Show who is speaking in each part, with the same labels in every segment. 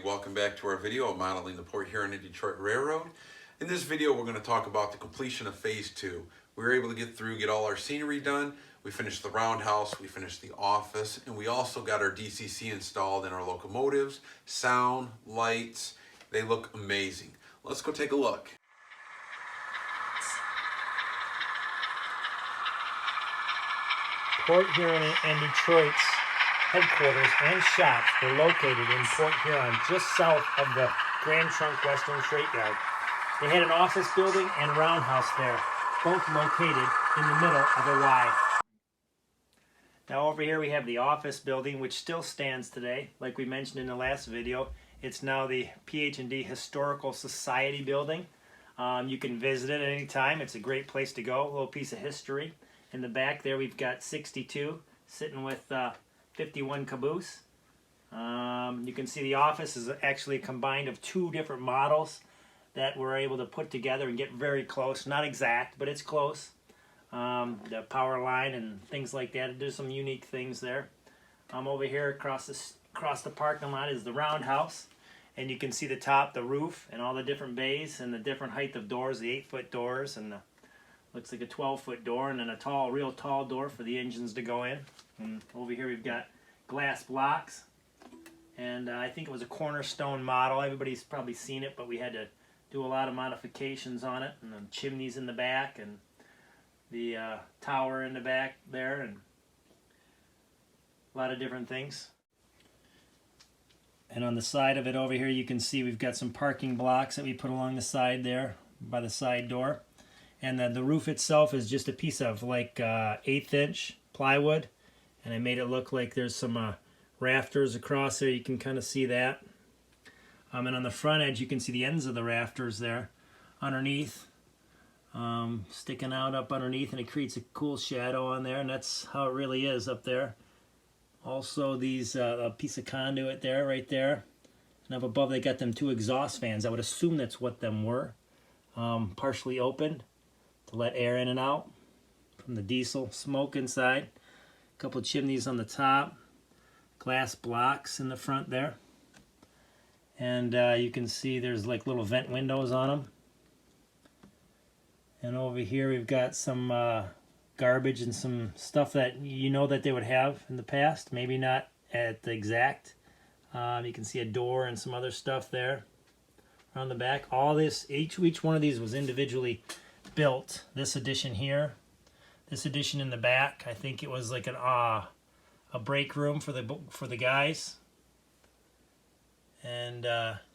Speaker 1: welcome back to our video of modeling the Port Huron and Detroit Railroad. In this video we're going to talk about the completion of Phase 2. We were able to get all our scenery done. We finished the roundhouse, we finished the office, and we also got our DCC installed in our locomotives, sound, lights. They look amazing. Let's go take a look.
Speaker 2: Port Huron and Detroit's headquarters and shops were located in Port Huron, just south of the Grand Trunk Western Freight Yard. They had an office building and a roundhouse there, both located in the middle of a Y. Now over here we have the office building, which still stands today. Like we mentioned in the last video, it's now the PH&D Historical Society building. You can visit it at any time. It's a great place to go, a little piece of history. In the back there we've got 62 sitting with 51 caboose. You can see the office is actually combined of two different models that we're able to put together and get very close. Not exact, but it's close. The power line and things like that. There's some unique things there. Over here across the parking lot is the roundhouse, and you can see the top, the roof, and all the different bays and the different height of doors. The 8-foot doors and the looks like a 12-foot door, and then a real tall door for the engines to go in. And over here we've got glass blocks, and I think it was a Cornerstone model. Everybody's probably seen it, but we had to do a lot of modifications on it, and the chimneys in the back, and the tower in the back there, and a lot of different things. And on the side of it over here you can see we've got some parking blocks that we put along the side there by the side door. And then the roof itself is just a piece of like 1/8" plywood, and I made it look like there's some rafters across there. You can kind of see that. And on the front edge you can see the ends of the rafters there underneath, sticking out up underneath, and it creates a cool shadow on there, and that's how it really is up there. Also these a piece of conduit there, right there, and up above they got them two exhaust fans. I would assume that's what them were, partially opened to let air in and out from the diesel smoke inside. A couple of chimneys on the top, glass blocks in the front there, and you can see there's like little vent windows on them. And over here we've got some garbage and some stuff that you know that they would have in the past, maybe not at the exact. You can see a door and some other stuff there around the back. All this, each one of these was individually built. This addition here, this addition in the back, I think it was like a break room for the guys, and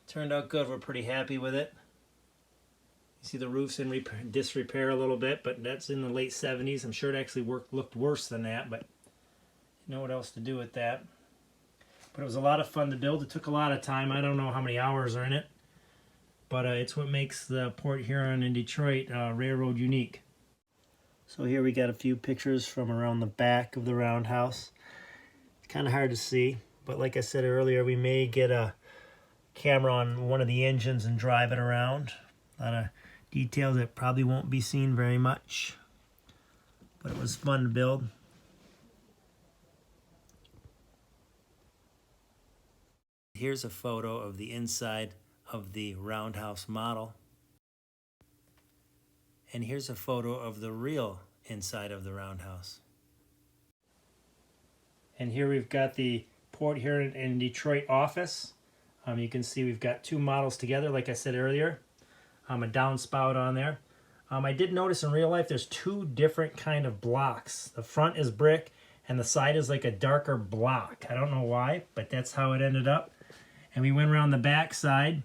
Speaker 2: turned out good. We're pretty happy with it. You see the roof's in disrepair a little bit, but that's in the late 70s. I'm sure it actually looked worse than that, but you know what else to do with that. But it was a lot of fun to build. It took a lot of time. I don't know how many hours are in it, but it's what makes the Port Huron and Detroit Railroad unique. So here we got a few pictures from around the back of the roundhouse. It's kind of hard to see, but like I said earlier, we may get a camera on one of the engines and drive it around. A lot of details that probably won't be seen very much, but it was fun to build. Here's a photo of the inside of the roundhouse model, and here's a photo of the real inside of the roundhouse. And here we've got the Port Huron and Detroit office. You can see we've got two models together, like I said earlier. A downspout on there. I did notice in real life there's two different kind of blocks. The front is brick and the side is like a darker block. I don't know why, but that's how it ended up. And we went around the back side,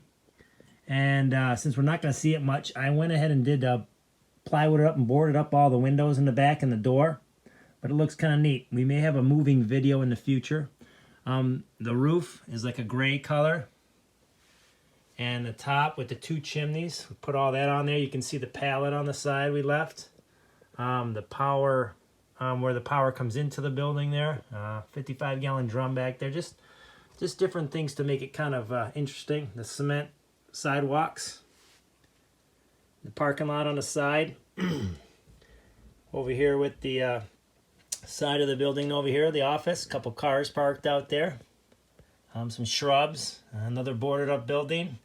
Speaker 2: and since we're not going to see it much, I went ahead and did plywood it up and boarded up all the windows in the back and the door. But it looks kind of neat. We may have a moving video in the future. The roof is like a gray color, and the top with the two chimneys, we put all that on there. You can see the pallet on the side we left. The power, where the power comes into the building there. 55-gallon drum back there. Just different things to make it kind of interesting. The cement sidewalks. The parking lot on the side. Over here with the side of the building over here, the office. A couple cars parked out there. some shrubs, another boarded up building.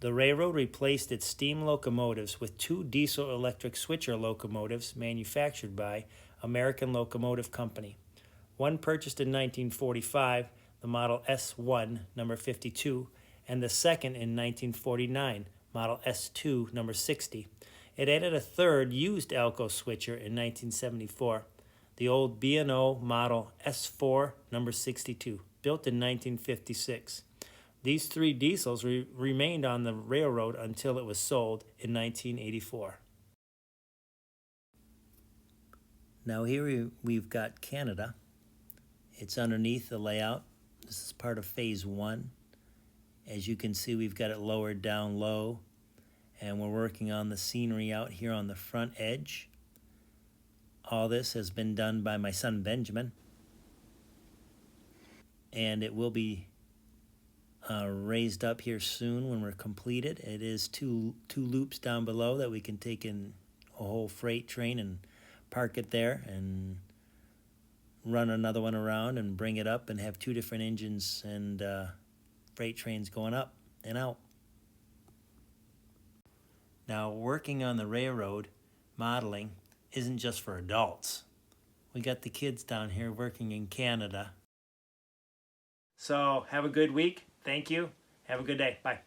Speaker 2: The railroad replaced its steam locomotives with two diesel-electric switcher locomotives manufactured by American Locomotive Company. One purchased in 1945, the Model S1, number 52, and the second in 1949, Model S2, number 60. It added a third used Alco switcher in 1974, the old B&O Model S4, number 62, built in 1956. These three diesels remained on the railroad until it was sold in 1984. Now here we've got Canada. It's underneath the layout. This is part of Phase 1. As you can see, we've got it lowered down low, and we're working on the scenery out here on the front edge. All this has been done by my son Benjamin, and it will be raised up here soon when we're completed. It is two loops down below that we can take in a whole freight train and park it there and run another one around and bring it up and have two different engines and freight trains going up and out. Now, working on the railroad modeling isn't just for adults. We got the kids down here working in Canada. So have a good week. Thank you. Have a good day. Bye.